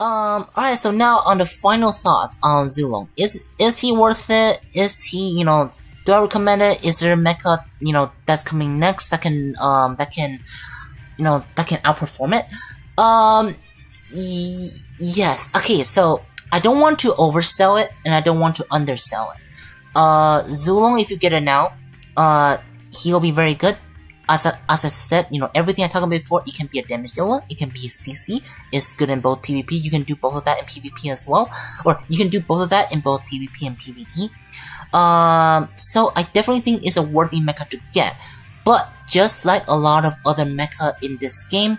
Alright, so now on the final thoughts on Zhu Long. Is he worth it? Is he, do I recommend it? Is there a mecha, that's coming next that can outperform it? Yes. Okay, so I don't want to oversell it, and I don't want to undersell it. Zhu Long, if you get it now, he'll be very good. As I said, everything I talked about before, it can be a damage dealer, it can be a CC, it's good in both PvP, you can do both of that in PvP as well, or you can do both of that in both PvP and PvE. So I definitely think it's a worthy mecha to get, but just like a lot of other mecha in this game,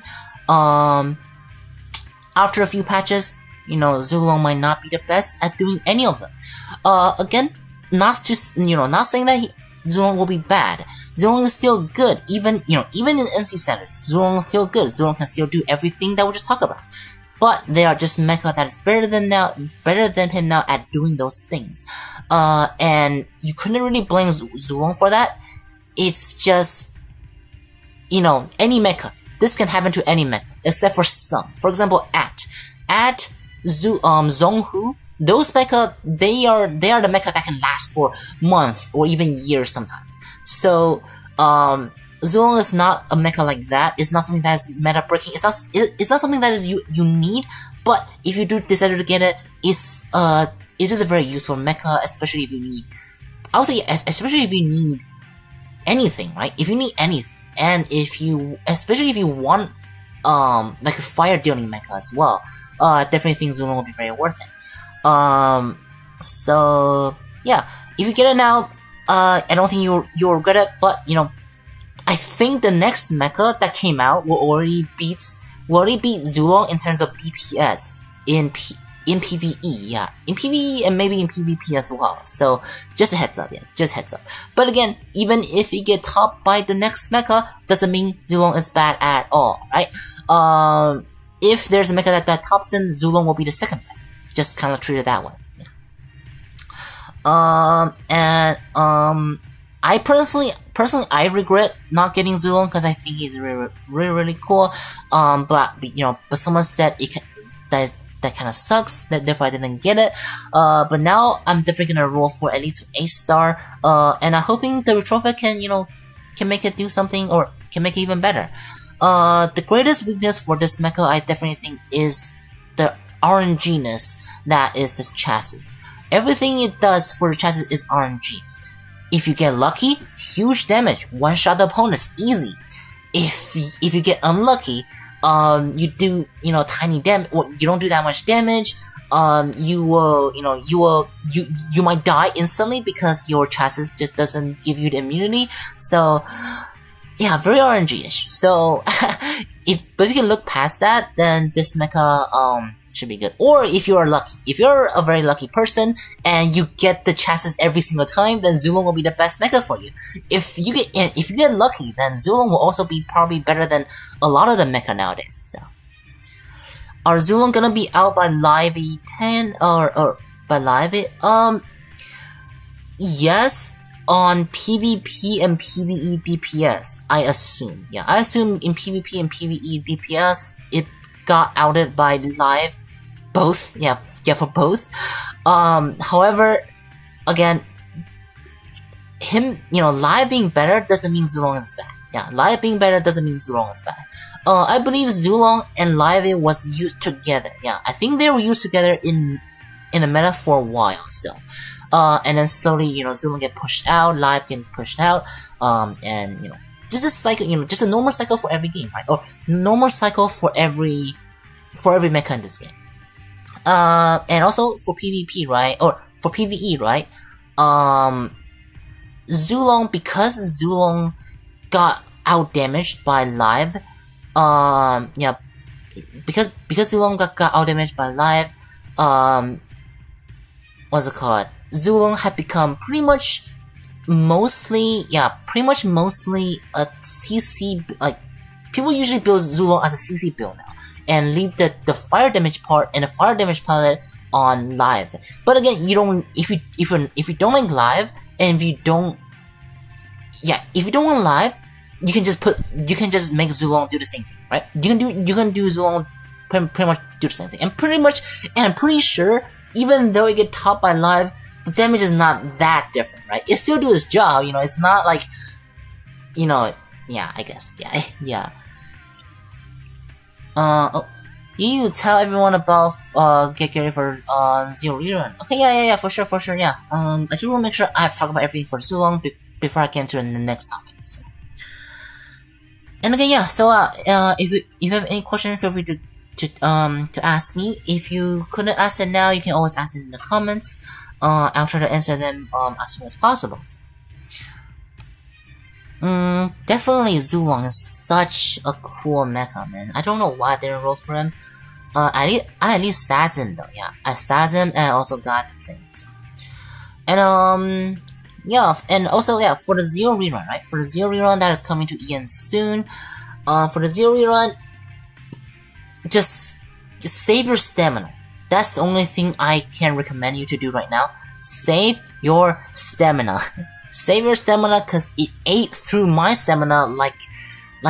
after a few patches, Zhu Long might not be the best at doing any of them. Again, not saying that Zhu Long will be bad. Zhu Long is still good, even in NC centers. Zhu Long is still good. Zhu Long can still do everything that we just talked about. But they are just mecha that is better than him now at doing those things. And you couldn't really blame Zhu Long for that. It's just, any mecha. This can happen to any mecha, except for some. For example, Zhonghu. Those mecha, they are the mecha that can last for months or even years sometimes. So, Zhu Long is not a mecha like that. It's not something that is meta breaking. It's not something that is you need. But if you do decide to get it, it's just a very useful mecha, especially if you need. I would say, especially if you need anything, right? If you need anything, and especially if you want like a fire dealing mecha as well, definitely think Zhu Long will be very worth it. So yeah, if you get it now, I don't think you'll regret it, but I think the next mecha that came out will already beat Zhu Long in terms of DPS in PvE, yeah, in PvE and maybe in PvP as well. So just a heads up, yeah, just heads up. But again, even if you get topped by the next mecha, doesn't mean Zhu Long is bad at all, right? If there's a mecha that tops him, Zhu Long will be the second best. Just kind of treat it that way. Yeah. I personally I regret not getting Zhu Long because I think he's really cool. But someone said that kind of sucks. That therefore I didn't get it. But now I'm definitely gonna roll for at least A star. And I'm hoping the Retropher can make it do something or can make it even better. The greatest weakness for this mecha, I definitely think, is the RNG-ness that is this chassis. Everything it does for the chassis is RNG. If you get lucky, huge damage, one-shot the opponents, easy. If you get unlucky, you do tiny damage. Well, you don't do that much damage. You might die instantly because your chassis just doesn't give you the immunity. So yeah, very RNG-ish. So if you can look past that, then this mecha should be good. Or if you are lucky, if you're a very lucky person and you get the chassis every single time, then Zhu Long will be the best mecha for you. If you get lucky, then Zhu Long will also be probably better than a lot of the mecha nowadays. So, are Zhu Long gonna be out by Live 10 or by Live? Yes, on PvP and PvE DPS, I assume. Yeah, I assume in PvP and PvE DPS, it got outed by Live. Both, yeah, for both. However, again, Live being better doesn't mean Zhu Long is bad. Yeah, Live being better doesn't mean Zhu Long is bad. I believe Zhu Long and Live was used together. Yeah, I think they were used together in a meta for a while. So, and then slowly, Zhu Long get pushed out, Live get pushed out, and just a cycle, just a normal cycle for every game, right? Or normal cycle for every mecha in this game. And also for PvP, right? Or for PvE, right? Zhu Long, because Zhu Long got out damaged by Live, yeah, because Zhu Long got out damaged by Live, what's it called? Zhu Long had become pretty much mostly a CC, like, people usually build Zhu Long as a CC build now, and leave the fire damage part and the fire damage palette on Live. But again, if you don't like Live, and if you don't want Live, you can just make Zhu Long do the same thing, right? You can do Zhu Long pretty much do the same thing. And I'm pretty sure, even though it get topped by live, the damage is not that different, right? It still do its job, you know, it's not like, you know, yeah, I guess, yeah. Oh, you tell everyone about, get ready for, Zeorymer. Okay, yeah, for sure, yeah. I just wanna make sure I've talked about everything for Zhu Long before I get into the next topic, so. And again, yeah, so, if you have any questions, feel free to ask me. If you couldn't ask it now, you can always ask it in the comments. I'll try to answer them, as soon as possible. Definitely Zhu Long is such a cool mecha, man. I don't know why I didn't roll for him. I at least sass him though, yeah. I sass him and I also got the thing, so. And, yeah, and also, yeah, for the Zeorymer, right? For the Zeorymer that is coming to Ian soon, for the Zeorymer, just save your stamina. That's the only thing I can recommend you to do right now. Save your stamina. Save your stamina, cause it ate through my stamina like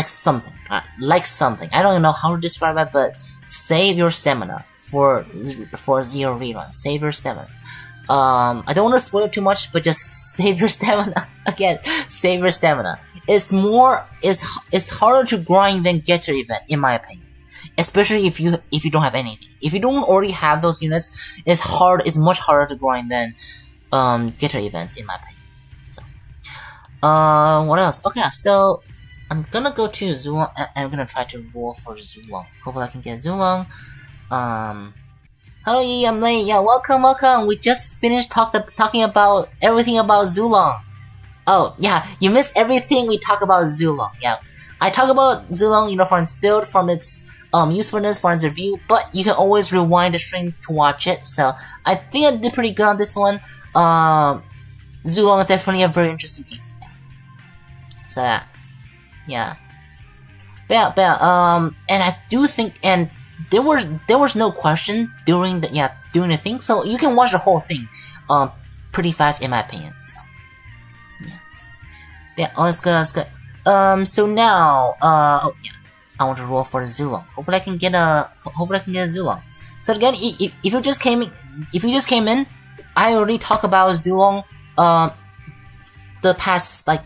something. Like something. I don't know how to describe it, but save your stamina for Zeorymer. Save your stamina. I don't want to spoil too much, but just save your stamina. Again, save your stamina. It's harder to grind than Getter event, in my opinion. Especially if you don't have anything. If you don't already have those units, it's much harder to grind than Getter events, in my opinion. So, what else? Okay, so I'm gonna go to Zhu Long and I'm gonna try to roll for Zhu Long. Hopefully I can get Zhu Long. Hello, I'm late. Yeah, welcome. We just finished talking about everything about Zhu Long. Oh, yeah, you missed everything we talk about Zhu Long. Yeah, I talk about Zhu Long, you know, from its build, from its usefulness, for its review, but you can always rewind the stream to watch it. So I think I did pretty good on this one. Zhu Long is definitely a very interesting case. So yeah. But and I do think, and there was no question during the thing, so you can watch the whole thing, pretty fast in my opinion. So yeah, oh, that's good. So now, oh yeah, I want to roll for Zhu Long. Hopefully I can get a Zhu Long. So again, if you just came in, I already talked about Zhu Long, the past like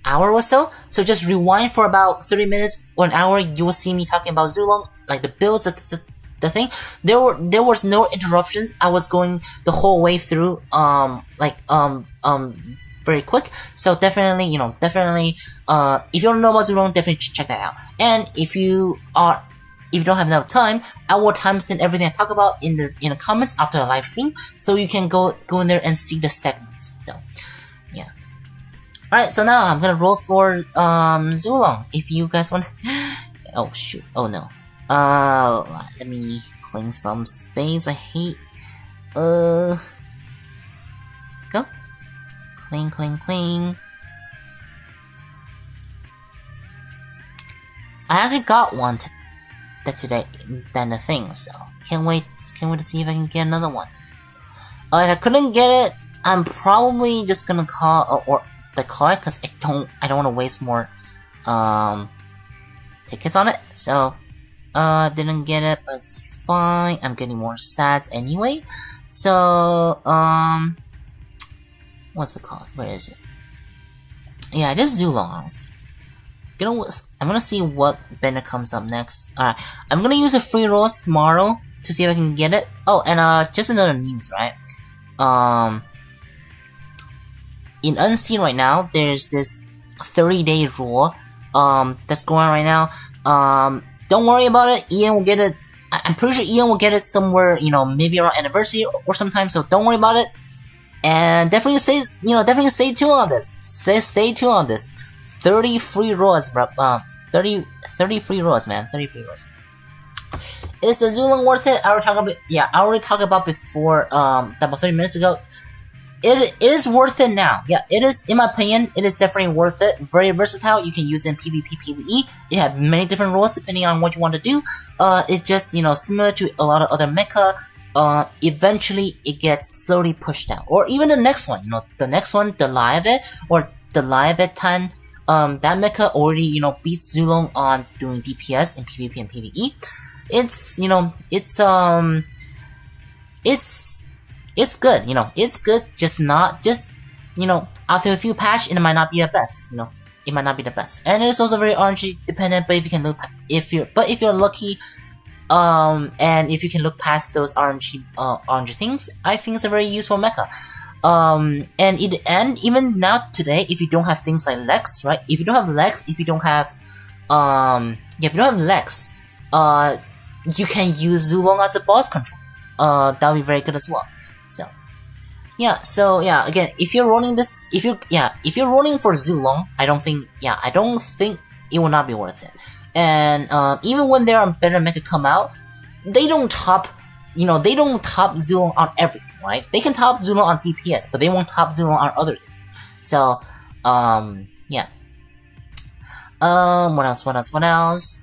hour or so. So just rewind for about 30 minutes or an hour. You will see me talking about Zhu Long, like the builds, the thing. There was no interruptions. I was going the whole way through, very quick. So definitely, if you don't know about Zhu Long, definitely check that out. And if you don't have enough time, I will timestamp everything I talk about in the comments after the live stream, so you can go in there and see the segments. So yeah. Alright, so now I'm gonna roll for Zhu Long. If you guys want oh shoot. Oh no. Let me clean some space. I hate go. Clean. I actually got one today than the thing, so can't wait to see if I can get another one. If I couldn't get it, I'm probably just gonna call the card, because I don't want to waste more tickets on it. So didn't get it, but it's fine. I'm getting more sats anyway. So what's it called? Where is it? Yeah, just Zhu Long, honestly. I'm gonna see what banner comes up next. Alright, I'm gonna use the free rolls tomorrow to see if I can get it. Oh, and just another news, right? In Unseen right now, there's this 30-day rule that's going on right now. Don't worry about it. Ian will get it. I'm pretty sure Ian will get it somewhere, maybe around anniversary or sometime. So don't worry about it. And definitely stay tuned on this. Stay tuned on this. 30 free rolls, bro. 30 free rolls, man. 30 free rolls. Is the Zhu Long worth it? I already talked about before, about 30 minutes ago. It is worth it now. Yeah, it is, in my opinion, it is definitely worth it. Very versatile. You can use it in PvP, PvE. It has many different roles depending on what you want to do. It's just, similar to a lot of other mecha. Eventually it gets slowly pushed out. Or even the next one, the next one, the Liavet, or the Liavet Tan, that mecha already, beats Zhu Long on doing DPS in PvP and PvE. it's it's good, it's good, just after a few patch, it might not be the best, it might not be the best. And it's also very RNG dependent, but if you're lucky, and if you can look past those RNG things, I think it's a very useful mecha. And even now today, if you don't have things like legs, right? If you don't have legs, if you don't have legs, you can use Zhu Long as a boss control. That'll be very good as well. So again, if you're rolling for Zhu Long, I don't think it will not be worth it. And even when there are better mecha come out, they don't top Zhu Long on everything, right? They can top Zhu Long on DPS, but they won't top Zhu Long on other things. So what else?